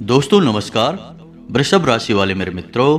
दोस्तों नमस्कार। वृषभ राशि वाले मेरे मित्रों,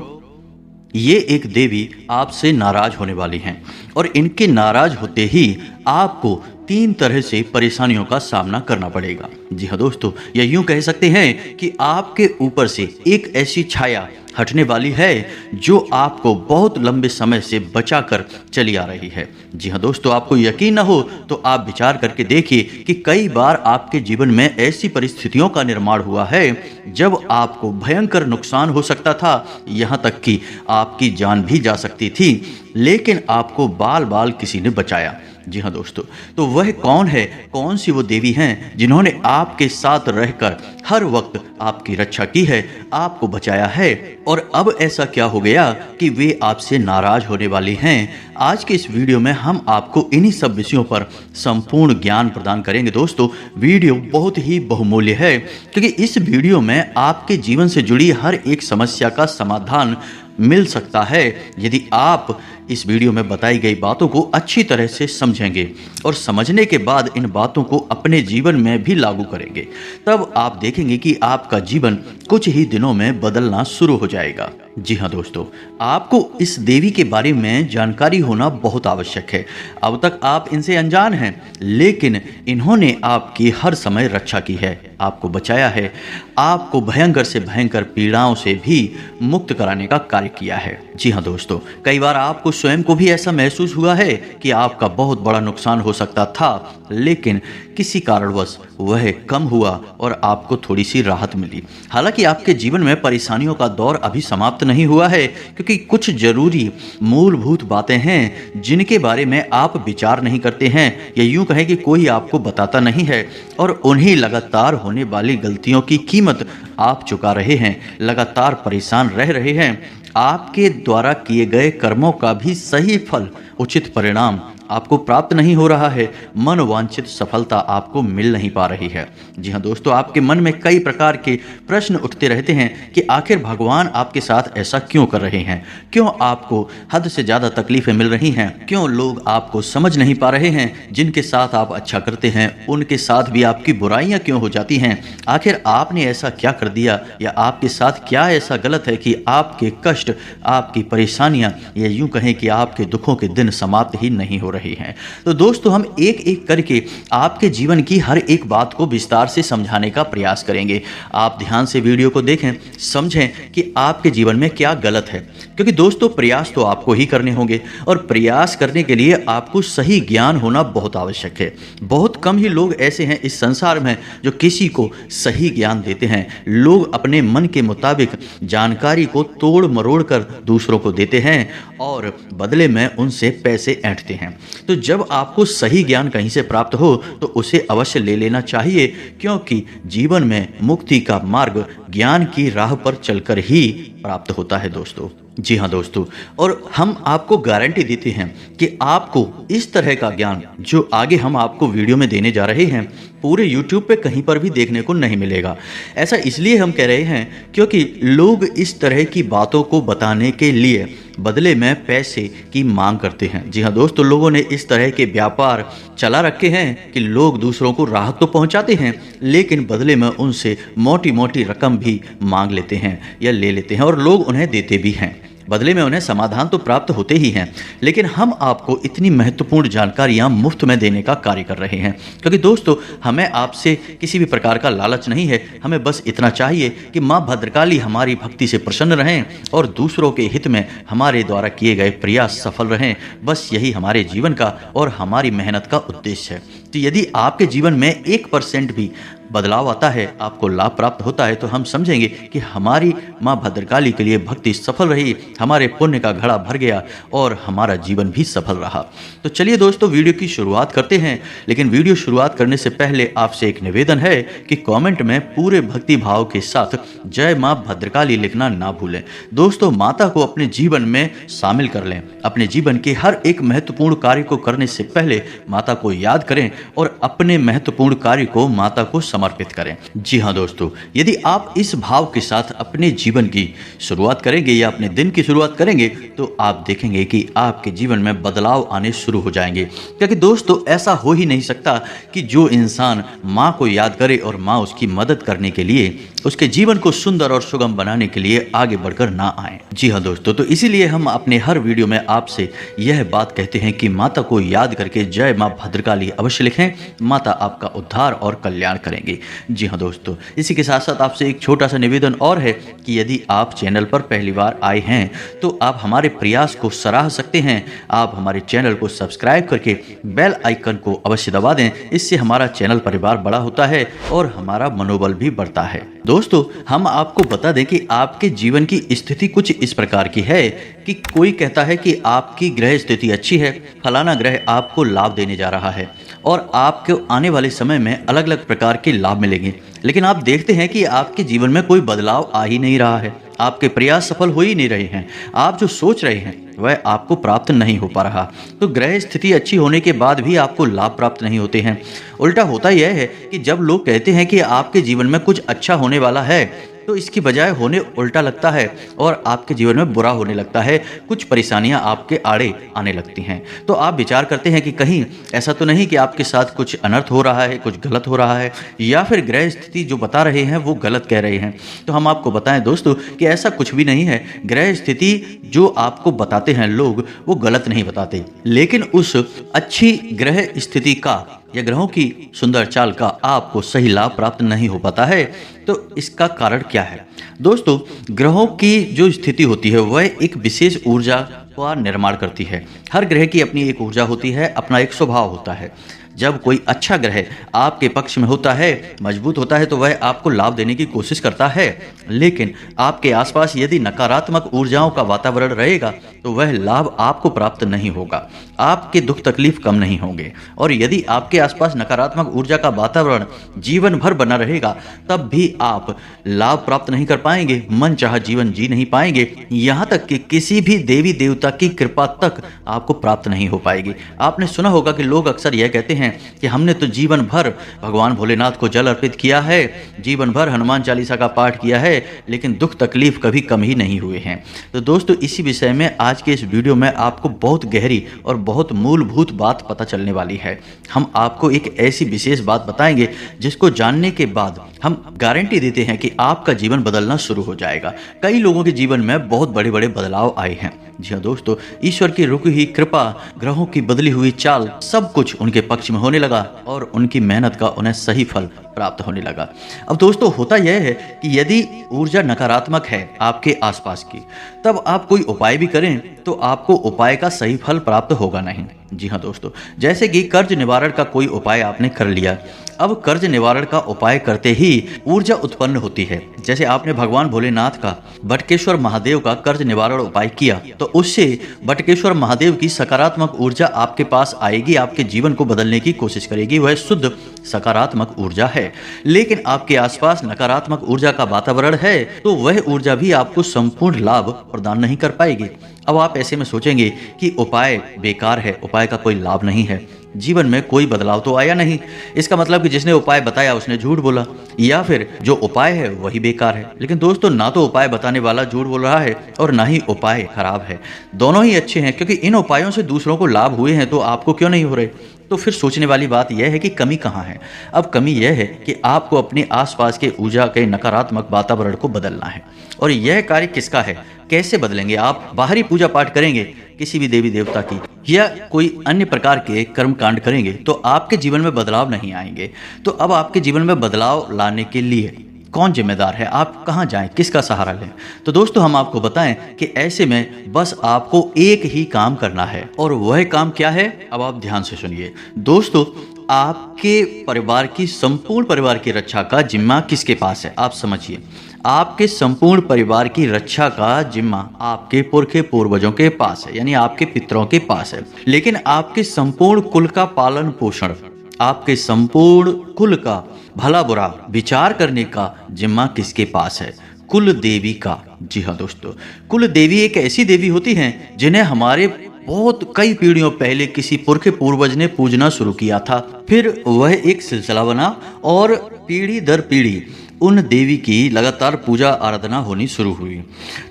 ये एक देवी आपसे नाराज होने वाली हैं और इनके नाराज होते ही आपको 3 तरह से परेशानियों का सामना करना पड़ेगा। जी हाँ दोस्तों, या यूं कह सकते हैं कि आपके ऊपर से एक ऐसी छाया हटने वाली है जो आपको बहुत लंबे समय से बचा कर चली आ रही है। जी हाँ दोस्तों, आपको यकीन न हो तो आप विचार करके देखिए कि कई बार आपके जीवन में ऐसी परिस्थितियों का निर्माण हुआ है जब आपको भयंकर नुकसान हो सकता था, यहाँ तक कि आपकी जान भी जा सकती थी, लेकिन आपको बाल बाल किसी ने बचाया। जी हाँ दोस्तों, तो वह कौन है, कौन सी वो देवी हैं जिन्होंने आपके साथ रहकर हर वक्त आपकी रक्षा की है, आपको बचाया है, और अब ऐसा क्या हो गया कि वे आपसे नाराज होने वाली हैं। आज के इस वीडियो में हम आपको इन्हीं सब विषयों पर संपूर्ण ज्ञान प्रदान करेंगे। दोस्तों वीडियो बहुत ही बहुमूल्य है क्योंकि इस वीडियो में आपके जीवन से जुड़ी हर एक समस्या का समाधान मिल सकता है यदि आप इस वीडियो में बताई गई बातों को अच्छी तरह से समझेंगे और समझने के बाद इन बातों को अपने जीवन में भी लागू करेंगे। तब आप देखेंगे कि आपका जीवन कुछ ही दिनों में बदलना शुरू हो जाएगा। जी हाँ दोस्तों, आपको इस देवी के बारे में जानकारी होना बहुत आवश्यक है। अब तक आप इनसे अनजान हैं, लेकिन इन्होंने आपकी हर समय रक्षा की है, आपको बचाया है, आपको भयंकर से भयंकर पीड़ाओं से भी मुक्त कराने का कार्य किया है। जी हाँ दोस्तों, कई बार आपको स्वयं को भी ऐसा महसूस हुआ है कि आपका बहुत बड़ा नुकसान हो सकता था, लेकिन किसी कारणवश वह कम हुआ और आपको थोड़ी सी राहत मिली। हालांकि आपके जीवन में परेशानियों का दौर अभी समाप्त नहीं हुआ है, क्योंकि कुछ जरूरी मूलभूत बातें हैं जिनके बारे में आप विचार नहीं करते हैं, या यूं कहें कि कोई आपको बताता नहीं है, और उन्हीं लगातार होने वाली गलतियों की कीमत आप चुका रहे हैं, लगातार परेशान रह रहे हैं। आपके द्वारा किए गए कर्मों का भी सही फल, उचित परिणाम आपको प्राप्त नहीं हो रहा है, मनोवांछित सफलता आपको मिल नहीं पा रही है। जी हाँ दोस्तों, आपके मन में कई प्रकार के प्रश्न उठते रहते हैं कि आखिर भगवान आपके साथ ऐसा क्यों कर रहे हैं, क्यों आपको हद से ज़्यादा तकलीफें मिल रही हैं, क्यों लोग आपको समझ नहीं पा रहे हैं, जिनके साथ आप अच्छा करते हैं उनके साथ भी आपकी बुराइयां क्यों हो जाती हैं, आखिर आपने ऐसा क्या कर दिया या आपके साथ क्या ऐसा गलत है कि आपके कष्ट, आपकी परेशानियां, या यूं कहें कि आपके दुखों के दिन समाप्त ही नहीं हो रही हैं। तो दोस्तों, हम एक एक करके आपके जीवन की हर एक बात को विस्तार से समझाने का प्रयास करेंगे। आप ध्यान से वीडियो को देखें, समझें कि आपके जीवन में क्या गलत है, क्योंकि दोस्तों प्रयास तो आपको ही करने होंगे और प्रयास करने के लिए आपको सही ज्ञान होना बहुत आवश्यक है। बहुत कम ही लोग ऐसे हैं इस संसार में जो किसी को सही ज्ञान देते हैं। लोग अपने मन के मुताबिक जानकारी को तोड़ मरोड़ कर दूसरों को देते हैं और बदले में उनसे पैसे ऐंठते हैं। तो जब आपको सही ज्ञान कहीं से प्राप्त हो तो उसे अवश्य ले लेना चाहिए, क्योंकि जीवन में मुक्ति का मार्ग ज्ञान की राह पर चलकर ही प्राप्त होता है दोस्तों। जी हाँ दोस्तों, और हम आपको गारंटी देते हैं कि आपको इस तरह का ज्ञान जो आगे हम आपको वीडियो में देने जा रहे हैं पूरे YouTube पे कहीं पर भी देखने को नहीं मिलेगा। ऐसा इसलिए हम कह रहे हैं क्योंकि लोग इस तरह की बातों को बताने के लिए बदले में पैसे की मांग करते हैं। जी हाँ दोस्तों, लोगों ने इस तरह के व्यापार चला रखे हैं कि लोग दूसरों को राहत तो पहुंचाते हैं, लेकिन बदले में उनसे मोटी मोटी रकम भी मांग लेते हैं या ले लेते हैं, और लोग उन्हें देते भी हैं। बदले में उन्हें समाधान तो प्राप्त होते ही हैं, लेकिन हम आपको इतनी महत्वपूर्ण जानकारियां मुफ्त में देने का कार्य कर रहे हैं, क्योंकि दोस्तों हमें आपसे किसी भी प्रकार का लालच नहीं है। हमें बस इतना चाहिए कि माँ भद्रकाली हमारी भक्ति से प्रसन्न रहें और दूसरों के हित में हमारे द्वारा किए गए प्रयास सफल रहें। बस यही हमारे जीवन का और हमारी मेहनत का उद्देश्य है। तो यदि आपके जीवन में 1% भी बदलाव आता है, आपको लाभ प्राप्त होता है, तो हम समझेंगे कि हमारी माँ भद्रकाली के लिए भक्ति सफल रही, हमारे पुण्य का घड़ा भर गया और हमारा जीवन भी सफल रहा। तो चलिए दोस्तों वीडियो की शुरुआत करते हैं, लेकिन वीडियो शुरुआत करने से पहले आपसे एक निवेदन है कि कमेंट में पूरे भक्ति भाव के साथ जय माँ भद्रकाली लिखना ना भूलें। दोस्तों, माता को अपने जीवन में शामिल कर लें। अपने जीवन के हर एक महत्वपूर्ण कार्य को करने से पहले माता को याद करें और अपने महत्वपूर्ण कार्य को माता को समर्पित करें। जी हाँ दोस्तों, यदि आप इस भाव के साथ अपने जीवन की शुरुआत करेंगे या अपने दिन की शुरुआत करेंगे तो आप देखेंगे कि आपके जीवन में बदलाव आने शुरू हो जाएंगे। क्योंकि दोस्तों ऐसा हो ही नहीं सकता कि जो इंसान माँ को याद करे और माँ उसकी मदद करने के लिए उसके जीवन को सुंदर और सुगम बनाने के लिए आगे बढ़कर ना आए। जी हाँ दोस्तों, तो इसीलिए हम अपने हर वीडियो में आपसे यह बात कहते हैं कि माता को याद करके जय माँ भद्रकाली अवश्य लिखें, माता आपका उद्धार और कल्याण करेंगी। जी हाँ दोस्तों, इसी के साथ साथ आपसे एक छोटा सा निवेदन और है कि यदि आप चैनल पर पहली बार आए हैं तो आप हमारे प्रयास को सराह सकते हैं। आप हमारे चैनल को सब्सक्राइब करके बेल आइकन को अवश्य दबा दें, इससे हमारा चैनल परिवार बड़ा होता है और हमारा मनोबल भी बढ़ता है। दोस्तों, हम आपको बता दें कि आपके जीवन की स्थिति कुछ इस प्रकार की है कि कोई कहता है कि आपकी ग्रह स्थिति अच्छी है, फलाना ग्रह आपको लाभ देने जा रहा है और आपको आने वाले समय में अलग अलग प्रकार के लाभ मिलेंगे, लेकिन आप देखते हैं कि आपके जीवन में कोई बदलाव आ ही नहीं रहा है, आपके प्रयास सफल हो ही नहीं रहे हैं, आप जो सोच रहे हैं वह आपको प्राप्त नहीं हो पा रहा। तो ग्रह स्थिति अच्छी होने के बाद भी आपको लाभ प्राप्त नहीं होते हैं। उल्टा होता यह है कि जब लोग कहते हैं कि आपके जीवन में कुछ अच्छा होने वाला है तो इसकी बजाय होने उल्टा लगता है और आपके जीवन में बुरा होने लगता है, कुछ परेशानियां आपके आड़े आने लगती हैं। तो आप विचार करते हैं कि कहीं ऐसा तो नहीं कि आपके साथ कुछ अनर्थ हो रहा है, कुछ गलत हो रहा है, या फिर ग्रह स्थिति जो बता रहे हैं वो गलत कह रहे हैं। तो हम आपको बताएं दोस्तों कि ऐसा कुछ भी नहीं है। ग्रह स्थिति जो आपको बताते हैं लोग वो गलत नहीं बताते, लेकिन उस अच्छी ग्रह स्थिति का या ग्रहों की सुंदर चाल का आपको सही लाभ प्राप्त नहीं हो पाता है। तो इसका कारण क्या है दोस्तों? ग्रहों की जो स्थिति होती है वह एक विशेष ऊर्जा का निर्माण करती है। हर ग्रह की अपनी एक ऊर्जा होती है, अपना एक स्वभाव होता है। जब कोई अच्छा ग्रह आपके पक्ष में होता है, मजबूत होता है, तो वह आपको लाभ देने की कोशिश करता है, लेकिन आपके आसपास यदि नकारात्मक ऊर्जाओं का वातावरण रहेगा तो वह लाभ आपको प्राप्त नहीं होगा, आपके दुख तकलीफ कम नहीं होंगे। और यदि आपके आसपास नकारात्मक ऊर्जा का वातावरण जीवन भर बना रहेगा तब भी आप लाभ प्राप्त नहीं कर पाएंगे, मन चाहा जीवन जी नहीं पाएंगे, यहाँ तक कि किसी भी देवी देवता की कृपा तक आपको प्राप्त नहीं हो पाएगी। आपने सुना होगा कि लोग अक्सर यह कहते हैं कि हमने तो जीवन भर भगवान भोलेनाथ को जल अर्पित किया है, जीवन भर हनुमान चालीसा का पाठ किया है, लेकिन दुख तकलीफ कभी कम ही नहीं हुए हैं। तो दोस्तों, इसी विषय में आज के इस वीडियो में आपको बहुत गहरी और बहुत मूलभूत बात पता चलने वाली है। हम आपको एक ऐसी विशेष बात बताएंगे जिसको जानने के बाद हम गारंटी देते हैं कि आपका जीवन बदलना शुरू हो जाएगा। कई लोगों के जीवन में बहुत बड़े बड़े बदलाव आए हैं। जी हाँ दोस्तों, ईश्वर की रुकी हुई कृपा, ग्रहों की बदली हुई चाल, सब कुछ उनके पक्ष में होने लगा और उनकी मेहनत का उन्हें सही फल प्राप्त होने लगा। अब दोस्तों, होता यह है कि यदि ऊर्जा नकारात्मक है आपके आसपास की, तब आप कोई उपाय भी करें तो आपको उपाय का सही फल प्राप्त होगा नहीं। जी हाँ दोस्तों, जैसे कि कर्ज निवारण का कोई उपाय आपने कर लिया, अब कर्ज निवारण का उपाय करते ही ऊर्जा उत्पन्न होती है। जैसे आपने भगवान भोलेनाथ का, बटकेश्वर महादेव का कर्ज निवारण उपाय किया तो उससे बटकेश्वर महादेव की सकारात्मक ऊर्जा आपके पास आएगी, आपके जीवन को बदलने की कोशिश करेगी। वह शुद्ध सकारात्मक ऊर्जा है। लेकिन आपके आसपास नकारात्मक ऊर्जा का वातावरण है तो वह ऊर्जा भी आपको संपूर्ण लाभ प्रदान नहीं कर पाएगी। अब आप ऐसे में सोचेंगे कि उपाय बेकार है, उपाय का कोई लाभ नहीं है, जीवन में कोई बदलाव तो आया नहीं, इसका मतलब कि जिसने उपाय बताया उसने झूठ बोला, या फिर जो उपाय है वही बेकार है। लेकिन दोस्तों, ना तो उपाय बताने वाला झूठ बोल रहा है और ना ही उपाय खराब है, दोनों ही अच्छे हैं, क्योंकि इन उपायों से दूसरों को लाभ हुए हैं तो आपको क्यों नहीं हो रहे। तो फिर सोचने वाली बात यह है कि कमी कहाँ है। अब कमी यह है कि आपको अपने आसपास के ऊर्जा के नकारात्मक वातावरण को बदलना है। और यह कार्य किसका है, कैसे बदलेंगे? आप बाहरी पूजा पाठ करेंगे किसी भी देवी देवता की या कोई अन्य प्रकार के कर्म कांड करेंगे तो आपके जीवन में बदलाव नहीं आएंगे। तो अब आपके जीवन में बदलाव लाने के लिए कौन जिम्मेदार है, आप कहाँ जाएं, किसका सहारा लें? तो दोस्तों, हम आपको बताएं कि ऐसे में बस आपको एक ही काम करना है। और वह काम क्या है? अब आप ध्यान से सुनिए दोस्तों, आपके परिवार की, संपूर्ण परिवार की रक्षा का जिम्मा किसके पास है? आप समझिए, आपके संपूर्ण परिवार की रक्षा का जिम्मा आपके पुरखे पूर्वजों के पास है, यानी आपके पितरों के पास है। लेकिन आपके संपूर्ण कुल का पालन पोषण, आपके संपूर्ण कुल का भला बुरा विचार करने का जिम्मा किसके पास है? कुल देवी का। जी हाँ दोस्तों, कुल देवी एक ऐसी देवी होती हैं जिन्हें हमारे बहुत कई पीढ़ियों पहले किसी पुरखे पूर्वज ने पूजना शुरू किया था, फिर वह एक सिलसिला बना और पीढ़ी दर पीढ़ी उन देवी की लगातार पूजा आराधना होनी शुरू हुई।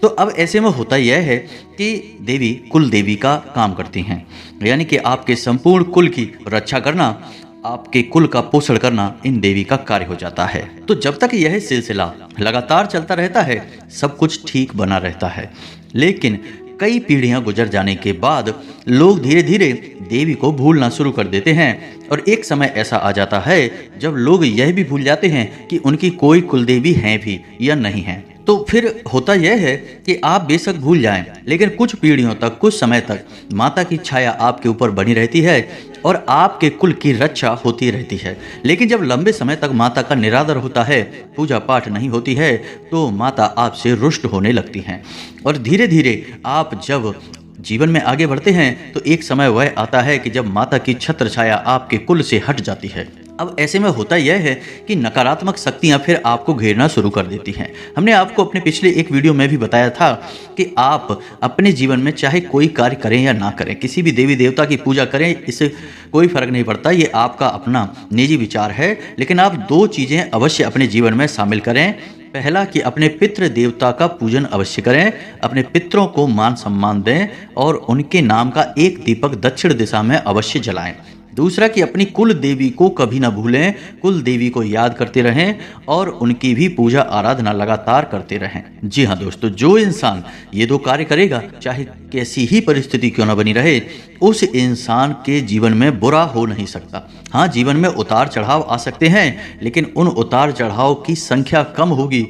तो अब ऐसे में होता यह है कि देवी कुल देवी का काम करती हैं, यानी कि आपके संपूर्ण कुल की रक्षा करना, आपके कुल का पोषण करना इन देवी का कार्य हो जाता है। तो जब तक यह सिलसिला लगातार चलता रहता है, सब कुछ ठीक बना रहता है। लेकिन कई पीढ़ियां गुजर जाने के बाद लोग धीरे धीरे देवी को भूलना शुरू कर देते हैं और एक समय ऐसा आ जाता है जब लोग यह भी भूल जाते हैं कि उनकी कोई कुलदेवी है भी या नहीं है। तो फिर होता यह है कि आप बेशक भूल जाएं, लेकिन कुछ पीढ़ियों तक, कुछ समय तक माता की छाया आपके ऊपर बनी रहती है और आपके कुल की रक्षा होती रहती है। लेकिन जब लंबे समय तक माता का निरादर होता है, पूजा पाठ नहीं होती है, तो माता आपसे रुष्ट होने लगती हैं और धीरे धीरे आप जब जीवन में आगे बढ़ते हैं तो एक समय वह आता है कि जब माता की छत्र छाया आपके कुल से हट जाती है। अब ऐसे में होता यह है कि नकारात्मक शक्तियां फिर आपको घेरना शुरू कर देती हैं। हमने आपको अपने पिछले एक वीडियो में भी बताया था कि आप अपने जीवन में चाहे कोई कार्य करें या ना करें, किसी भी देवी देवता की पूजा करें, इससे कोई फर्क नहीं पड़ता, ये आपका अपना निजी विचार है। लेकिन आप दो चीज़ें अवश्य अपने जीवन में शामिल करें। पहला कि अपने पितृ देवता का पूजन अवश्य करें, अपने पितरों को मान सम्मान दें और उनके नाम का एक दीपक दक्षिण दिशा में अवश्य जलाएं। दूसरा कि अपनी कुल देवी को कभी ना भूलें, कुल देवी को याद करते रहें और उनकी भी पूजा आराधना लगातार करते रहें। जी हाँ दोस्तों, जो इंसान ये दो कार्य करेगा, चाहे कैसी ही परिस्थिति क्यों ना बनी रहे, उस इंसान के जीवन में बुरा हो नहीं सकता। हाँ, जीवन में उतार चढ़ाव आ सकते हैं, लेकिन उन उतार चढ़ाव की संख्या कम होगी,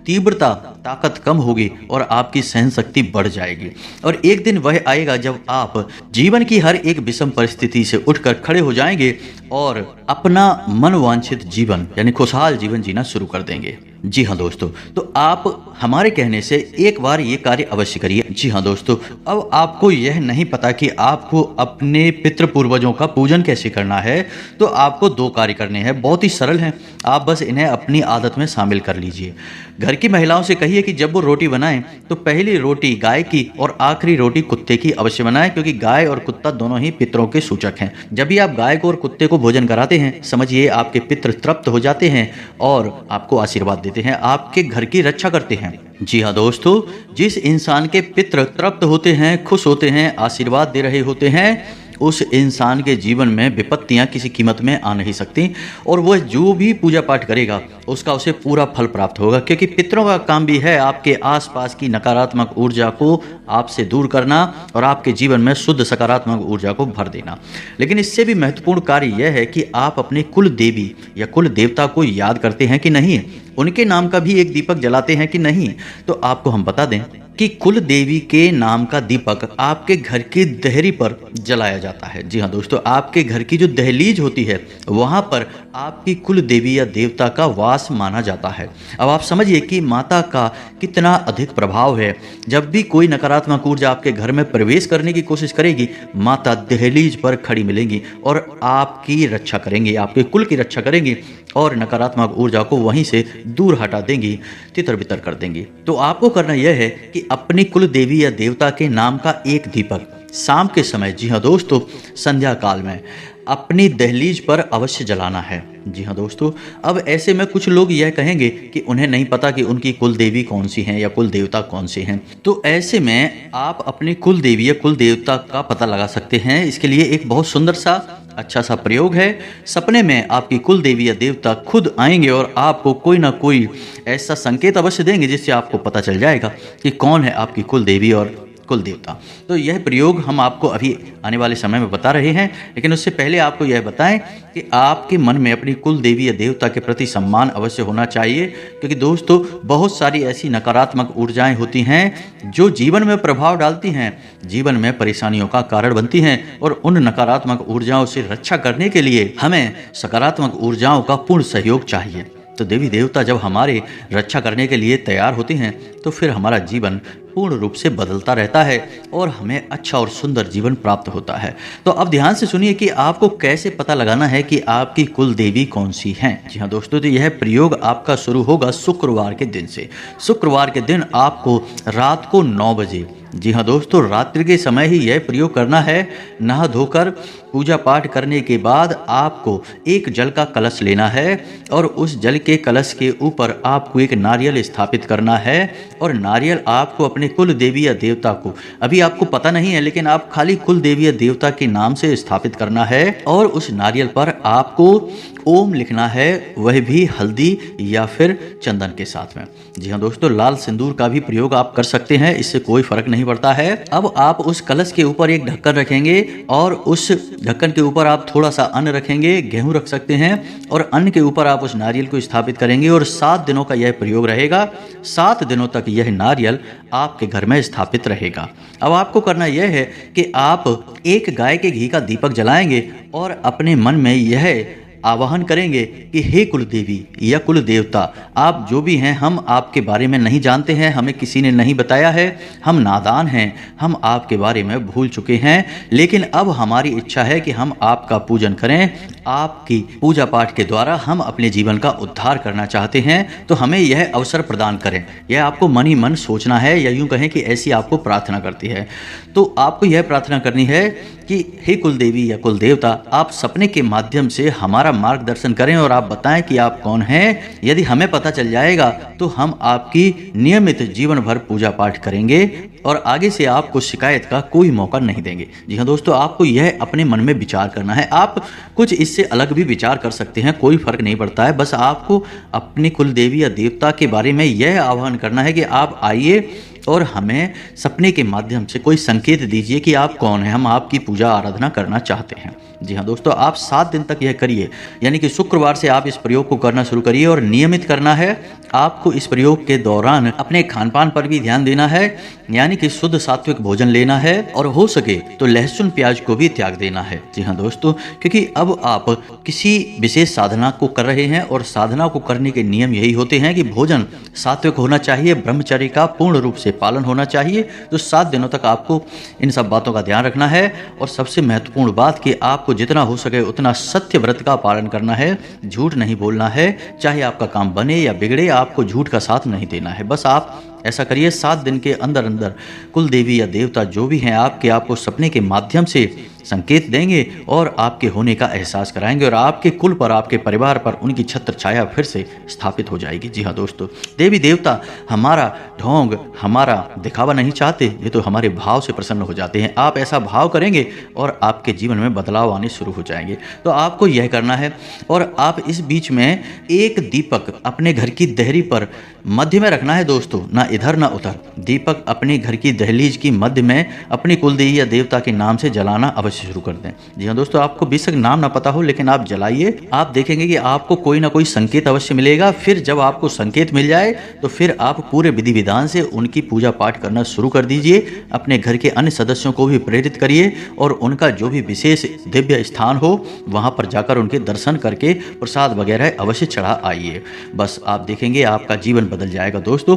तीव्रता, ताकत कम होगी और आपकी सहन शक्ति बढ़ जाएगी। और एक दिन वह आएगा जब आप जीवन की हर एक विषम परिस्थिति से उठकर खड़े हो जाएंगे और अपना मनवांछित जीवन यानी खुशहाल जीवन जीना शुरू कर देंगे। जी हाँ दोस्तों, तो आप हमारे कहने से एक बार ये कार्य अवश्य करिए। जी हाँ दोस्तों, अब आपको यह नहीं पता कि आपको अपने पितृ पूर्वजों का पूजन कैसे करना है, तो आपको दो कार्य करने हैं, बहुत ही सरल हैं। आप बस इन्हें अपनी आदत में शामिल कर लीजिए। घर की महिलाओं से कहिए कि जब वो रोटी बनाएं तो पहली रोटी गाय की और आखिरी रोटी कुत्ते की अवश्य बनाएं, क्योंकि गाय और कुत्ता दोनों ही पितरों के सूचक हैं। जब भी आप गाय को और कुत्ते को भोजन कराते हैं, समझिए आपके पितृ तृप्त हो जाते हैं और आपको आशीर्वाद देते हैं, आपके घर की रक्षा करते हैं। जी हाँ दोस्तों, जिस इंसान के पितृ तृप्त होते हैं, खुश होते हैं, आशीर्वाद दे रहे होते हैं, उस इंसान के जीवन में विपत्तियां किसी कीमत में आ नहीं सकती और वह जो भी पूजा पाठ करेगा उसका उसे पूरा फल प्राप्त होगा, क्योंकि पितरों का काम भी है आपके आसपास की नकारात्मक ऊर्जा को आपसे दूर करना और आपके जीवन में शुद्ध सकारात्मक ऊर्जा को भर देना। लेकिन इससे भी महत्वपूर्ण कार्य यह है कि आप अपने कुल देवी या कुल देवता को याद करते हैं कि नहीं, उनके नाम का भी एक दीपक जलाते हैं कि नहीं। तो आपको हम बता दें कि कुल देवी के नाम का दीपक आपके घर की देहरी पर जलाया जाता है। जी हाँ दोस्तों, आपके घर की जो दहलीज होती है वहाँ पर आपकी कुल देवी या देवता का वास माना जाता है। अब आप समझिए कि माता का कितना अधिक प्रभाव है। जब भी कोई नकारात्मक ऊर्जा आपके घर में प्रवेश करने की कोशिश करेगी, माता दहलीज पर खड़ी मिलेंगी और आपकी रक्षा करेंगी, आपके कुल की रक्षा करेंगी और नकारात्मक ऊर्जा को वहीं से दूर हटा देंगी, तितर बितर कर देंगी। तो आपको करना यह है कि अपनी कुल देवी या देवता के नाम का एक दीपक शाम के समय, जी हाँ दोस्तों, संध्या काल में अपनी दहलीज पर अवश्य जलाना है। जी हाँ दोस्तों, अब ऐसे में कुछ लोग यह कहेंगे कि उन्हें नहीं पता कि उनकी कुल देवी कौन सी हैं या कुल देवता कौन से हैं। तो ऐसे में आप अपनी कुल देवी या कुल देवता का पता लगा सकते हैं। इसके लिए एक बहुत सुंदर सा अच्छा सा प्रयोग है। सपने में आपकी कुल देवी या देवता खुद आएंगे और आपको कोई ना कोई ऐसा संकेत अवश्य देंगे जिससे आपको पता चल जाएगा कि कौन है आपकी कुल देवी और कुल देवता। तो यह प्रयोग हम आपको अभी आने वाले समय में बता रहे हैं, लेकिन उससे पहले आपको यह बताएं कि आपके मन में अपनी कुल देवी या देवता के प्रति सम्मान अवश्य होना चाहिए, क्योंकि दोस्तों बहुत सारी ऐसी नकारात्मक ऊर्जाएं होती हैं जो जीवन में प्रभाव डालती हैं, जीवन में परेशानियों का कारण बनती हैं और उन नकारात्मक ऊर्जाओं से रक्षा करने के लिए हमें सकारात्मक ऊर्जाओं का पूर्ण सहयोग चाहिए। तो देवी देवता जब हमारे रक्षा करने के लिए तैयार होते हैं तो फिर हमारा जीवन पूर्ण रूप से बदलता रहता है और हमें अच्छा और सुंदर जीवन प्राप्त होता है। तो अब ध्यान से सुनिए कि आपको कैसे पता लगाना है कि आपकी कुल देवी कौन सी हैं। जी हाँ दोस्तों, तो यह प्रयोग आपका शुरू होगा शुक्रवार के दिन से। शुक्रवार के दिन आपको रात को 9 बजे जी हाँ दोस्तों, रात्रि के समय ही यह प्रयोग करना है। नहा धोकर पूजा पाठ करने के बाद आपको एक जल का कलश लेना है और उस जल के कलश के ऊपर आपको एक नारियल स्थापित करना है। और नारियल आपको अपने कुल देवी या देवता को, अभी आपको पता नहीं है लेकिन आप खाली कुल देवी या देवता के नाम से स्थापित करना है। और उस नारियल पर आपको ओम लिखना है, वह भी हल्दी या फिर चंदन के साथ में। जी हाँ दोस्तों, लाल सिंदूर का भी प्रयोग आप कर सकते हैं, इससे कोई फर्क नहीं पड़ता है। अब आप उस कलश के ऊपर एक ढक्कन रखेंगे और उस ढक्कन के ऊपर आप थोड़ा सा अन्न रखेंगे, गेहूं रख सकते हैं, और अन्न के ऊपर आप उस नारियल को स्थापित करेंगे और 7 दिनों का यह प्रयोग रहेगा। 7 दिनों तक यह नारियल आपके घर में स्थापित रहेगा। अब आपको करना यह है कि आप एक गाय के घी का दीपक जलाएंगे और अपने मन में यह आवाहन करेंगे कि हे कुल देवी या कुल देवता, आप जो भी हैं, हम आपके बारे में नहीं जानते हैं, हमें किसी ने नहीं बताया है, हम नादान हैं, हम आपके बारे में भूल चुके हैं, लेकिन अब हमारी इच्छा है कि हम आपका पूजन करें। आपकी पूजा पाठ के द्वारा हम अपने जीवन का उद्धार करना चाहते हैं, तो हमें यह अवसर प्रदान करें। यह आपको मन ही मन सोचना है, या यूं कहें कि ऐसी आपको प्रार्थना करती है। तो आपको यह प्रार्थना करनी है कि हे कुल देवी या कुल देवता, आप सपने के माध्यम से हमारा मार्गदर्शन करें और आप बताएं कि आप कौन हैं। यदि हमें पता चल जाएगा तो हम आपकी नियमित जीवन भर पूजा पाठ करेंगे और आगे से आपको शिकायत का कोई मौका नहीं देंगे। जी हाँ दोस्तों, आपको यह अपने मन में विचार करना है। आप कुछ इससे अलग भी विचार कर सकते हैं, कोई फर्क नहीं पड़ता है। बस आपको अपने कुल देवी या देवता के बारे में यह आह्वान करना है कि आप आइए और हमें सपने के माध्यम से कोई संकेत दीजिए कि आप कौन हैं, हम आपकी पूजा आराधना करना चाहते हैं। जी हाँ दोस्तों, आप 7 दिन तक यह करिए, यानी कि शुक्रवार से आप इस प्रयोग को करना शुरू करिए और नियमित करना है। आपको इस प्रयोग के दौरान अपने खान पान पर भी ध्यान देना है, यानी कि शुद्ध सात्विक भोजन लेना है और हो सके तो लहसुन प्याज को भी त्याग देना है। जी हाँ दोस्तों, क्योंकि अब आप किसी विशेष साधना को कर रहे हैं और साधना को करने के नियम यही होते हैं कि भोजन सात्विक होना चाहिए, ब्रह्मचर्य का पूर्ण रूप से पालन होना चाहिए। तो 7 दिनों तक आपको इन सब बातों का ध्यान रखना है और सबसे महत्वपूर्ण बात कि आपको जितना हो सके उतना सत्य व्रत का पालन करना है, झूठ नहीं बोलना है। चाहे आपका काम बने या बिगड़े, आपको झूठ का साथ नहीं देना है। बस आप ऐसा करिए। 7 दिन के अंदर अंदर कुल देवी या देवता जो भी हैं आपको सपने के माध्यम से संकेत देंगे और आपके होने का एहसास कराएंगे और आपके कुल पर, आपके परिवार पर उनकी छत्र छाया फिर से स्थापित हो जाएगी। जी हाँ दोस्तों, देवी देवता हमारा ढोंग, हमारा दिखावा नहीं चाहते, ये तो हमारे भाव से प्रसन्न हो जाते हैं। आप ऐसा भाव करेंगे और आपके जीवन में बदलाव आने शुरू हो जाएंगे। तो आपको यह करना है। और आप इस बीच में एक दीपक अपने घर की देहरी पर मध्य में रखना है दोस्तों, ना इधर ना उधर। दीपक अपने घर की दहलीज की मध्य में अपनी कुलदेवी या देवता के नाम से जलाना अवश्य शुरू कर दें। जी हाँ दोस्तों, आपको बेशक नाम ना पता हो लेकिन आप जलाइए। आप देखेंगे कि आपको कोई ना कोई संकेत अवश्य मिलेगा। फिर जब आपको संकेत मिल जाए तो फिर आप पूरे विधि विधान से उनकी पूजा पाठ करना शुरू कर दीजिए। अपने घर के अन्य सदस्यों को भी प्रेरित करिए और उनका जो भी विशेष दिव्य स्थान हो वहाँ पर जाकर उनके दर्शन करके प्रसाद वगैरह अवश्य चढ़ा आइए। बस आप देखेंगे आपका जीवन बदल जाएगा दोस्तों।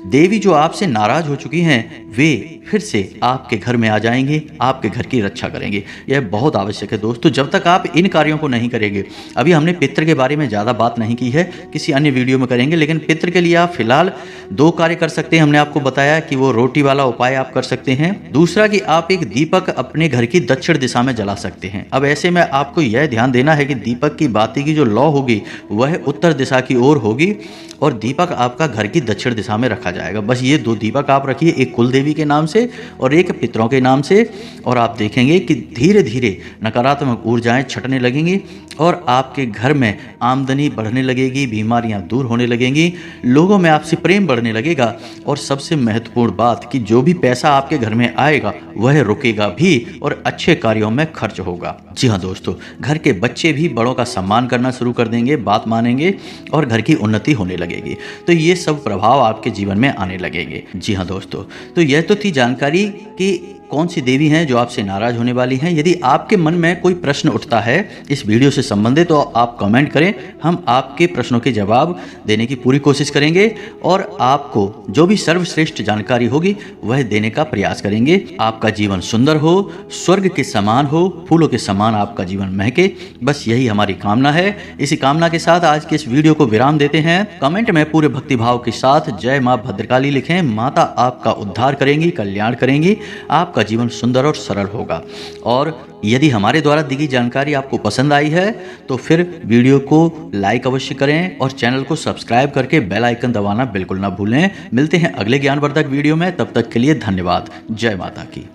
देवी जो आपसे नाराज हो चुकी हैं वे फिर से आपके घर में आ जाएंगे, आपके घर की रक्षा करेंगे। यह बहुत आवश्यक है दोस्तों। जब तक आप इन कार्यों को नहीं करेंगे, अभी हमने पितृ के बारे में ज़्यादा बात नहीं की है, किसी अन्य वीडियो में करेंगे, लेकिन पितृ के लिए आप फिलहाल 2 कार्य कर सकते हैं। हमने आपको बताया कि वो रोटी वाला उपाय आप कर सकते हैं। दूसरा कि आप एक दीपक अपने घर की दक्षिण दिशा में जला सकते हैं। अब ऐसे में आपको यह ध्यान देना है कि दीपक की बाती की जो लौ होगी वह उत्तर दिशा की ओर होगी और दीपक आपका घर की दक्षिण दिशा में रखा जाएगा। बस ये 2 दीपक आप रखिए, एक कुल देवी के नाम से और एक पितरों के नाम से, और आप देखेंगे कि धीरे धीरे नकारात्मक ऊर्जाएं छटने लगेंगी और आपके घर में आमदनी बढ़ने लगेगी, बीमारियां दूर होने लगेंगी, लोगों में आपसे प्रेम बढ़ने लगेगा और सबसे महत्वपूर्ण बात कि जो भी पैसा आपके घर में आएगा वह रुकेगा भी और अच्छे कार्यों में खर्च होगा। जी हाँ दोस्तों, घर के बच्चे भी बड़ों का सम्मान करना शुरू कर देंगे, बात मानेंगे और घर की उन्नति होने लगेगी। तो ये सब प्रभाव आपके जीवन में आने लगेंगे। जी हाँ दोस्तों, तो यह तो थी जानकारी कि कौन सी देवी हैं जो आपसे नाराज होने वाली हैं। यदि आपके मन में कोई प्रश्न उठता है इस वीडियो से संबंधित तो आप कमेंट करें, हम आपके प्रश्नों के जवाब देने की पूरी कोशिश करेंगे और आपको जो भी सर्वश्रेष्ठ जानकारी होगी वह देने का प्रयास करेंगे। आपका जीवन सुंदर हो, स्वर्ग के समान हो, फूलों के समान आपका जीवन महके, बस यही हमारी कामना है। इसी कामना के साथ आज के इस वीडियो को विराम देते हैं। कमेंट में पूरे भक्तिभाव के साथ जय मां भद्रकाली लिखें। माता आपका उद्धार करेंगी, कल्याण करेंगी, आपका जीवन सुंदर और सरल होगा। और यदि हमारे द्वारा दी गई जानकारी आपको पसंद आई है तो फिर वीडियो को लाइक अवश्य करें और चैनल को सब्सक्राइब करके बेल आइकन दबाना बिल्कुल ना भूलें। मिलते हैं अगले ज्ञानवर्धक वीडियो में, तब तक के लिए धन्यवाद। जय माता की।